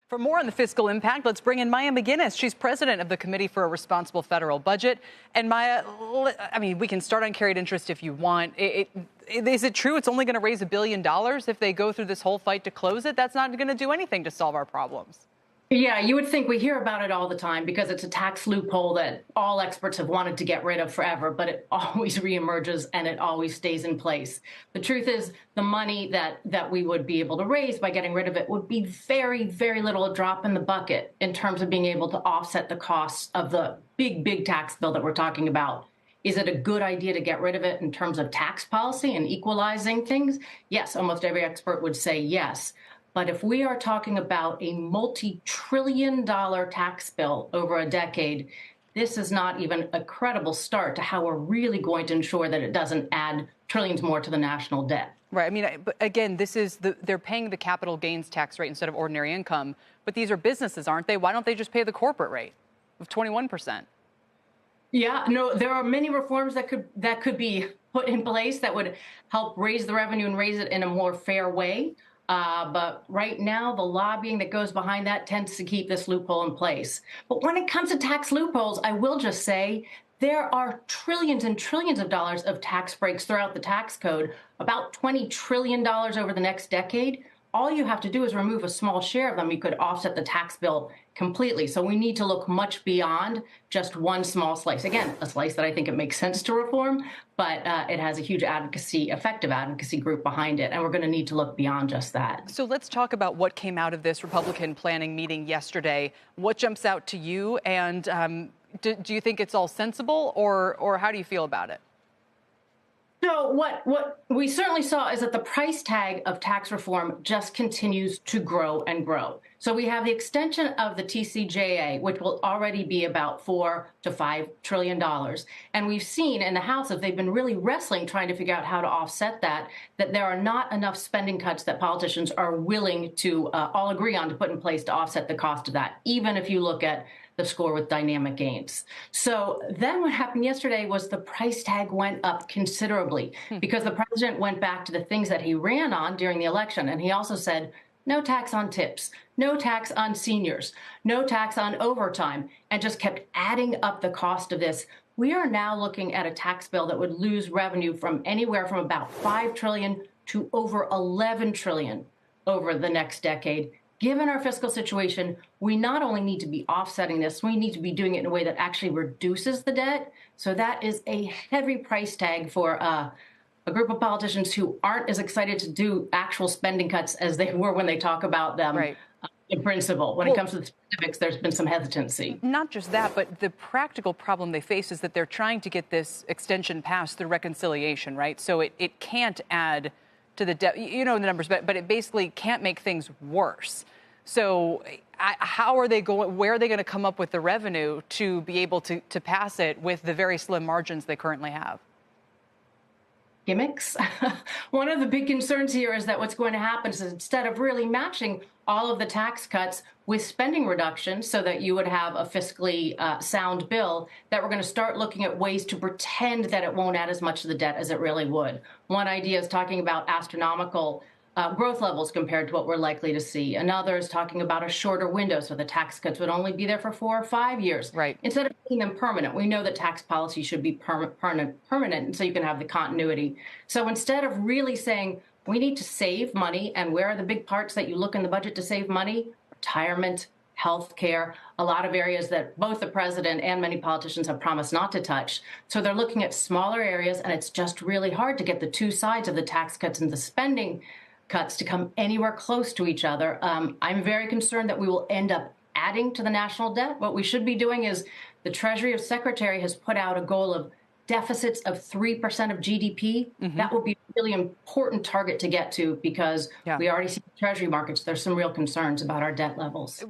For more on the fiscal impact, let's bring in Maya MacGuineas. She's president of the Committee for a Responsible Federal Budget. And Maya, I mean, we can start on carried interest if you want. Is it true it's only going to raise $1 billion if they go through this whole fight to close it? That's not going to do anything to solve our problems. Yeah, you would think we hear about it all the time because it's a tax loophole that all experts have wanted to get rid of forever, but it always reemerges and it always stays in place. The truth is the money that we would be able to raise by getting rid of it would be very, very little a drop in the bucket in terms of being able to offset the costs of the big tax bill that we're talking about. Is it a good idea to get rid of it in terms of tax policy and equalizing things? Yes, almost every expert would say yes. But if we are talking about a multi-trillion-dollar tax bill over a decade, this is not even a credible start to how we're really going to ensure that it doesn't add trillions more to the national debt. Right. I mean, but again, they're paying the capital gains tax rate instead of ordinary income. But these are businesses, aren't they? Why don't they just pay the corporate rate of 21%? Yeah, no, there are many reforms that could be put in place that would help raise the revenue and raise it in a more fair way. But right now, the lobbying that goes behind that tends to keep this loophole in place. But when it comes to tax loopholes, I will just say there are trillions and trillions of dollars of tax breaks throughout the tax code, about $20 trillion over the next decade. All you have to do is remove a small share of them. You could offset the tax bill completely. So we need to look much beyond just one small slice. Again, a slice that I think it makes sense to reform, but it has a huge effective advocacy group behind it. And we're going to need to look beyond just that. So let's talk about what came out of this Republican planning meeting yesterday. What jumps out to you? And do you think it's all sensible, or how do you feel about it? So what we certainly saw is that the price tag of tax reform just continues to grow and grow. So we have the extension of the TCJA, which will already be about $4 to $5 trillion. And we've seen in the House that they've been really wrestling, trying to figure out how to offset that there are not enough spending cuts that politicians are willing to all agree on to put in place to offset the cost of that, even if you look at the score with dynamic gains. So then what happened yesterday was the price tag went up considerably because the president went back to the things that he ran on during the election. And he also said, no tax on tips, no tax on seniors, no tax on overtime, and just kept adding up the cost of this. We are now looking at a tax bill that would lose revenue from anywhere from about $5 trillion to over $11 trillion over the next decade. Given our fiscal situation, we not only need to be offsetting this, we need to be doing it in a way that actually reduces the debt. So that is a heavy price tag for a group of politicians who aren't as excited to do actual spending cuts as they were when they talk about them. Right. In principle. When it comes to the specifics, there's been some hesitancy. Not just that, but the practical problem they face is that they're trying to get this extension passed through reconciliation, right? So it can't add to the debt, you know the numbers, but it basically can't make things worse. So how are they going, where are they going to come up with the revenue to be able to pass it with the very slim margins they currently have? Gimmicks. One of the big concerns here is that what's going to happen is instead of really matching all of the tax cuts with spending reductions so that you would have a fiscally sound bill, that we're going to start looking at ways to pretend that it won't add as much to the debt as it really would. One idea is talking about astronomical growth levels compared to what we're likely to see. Another is talking about a shorter window, so the tax cuts would only be there for 4 or 5 years. Right. Instead of making them permanent, we know that tax policy should be permanent, and so you can have the continuity. So instead of really saying, we need to save money, and where are the big parts that you look in the budget to save money? Retirement, health care, a lot of areas that both the president and many politicians have promised not to touch. So they're looking at smaller areas, and it's just really hard to get the two sides of the tax cuts and the spending cuts to come anywhere close to each other. I'm very concerned that we will end up adding to the national debt. What we should be doing is the Treasury Secretary has put out a goal of deficits of 3% of GDP. That would be a really important target to get to because we already see the Treasury markets. There's some real concerns about our debt levels.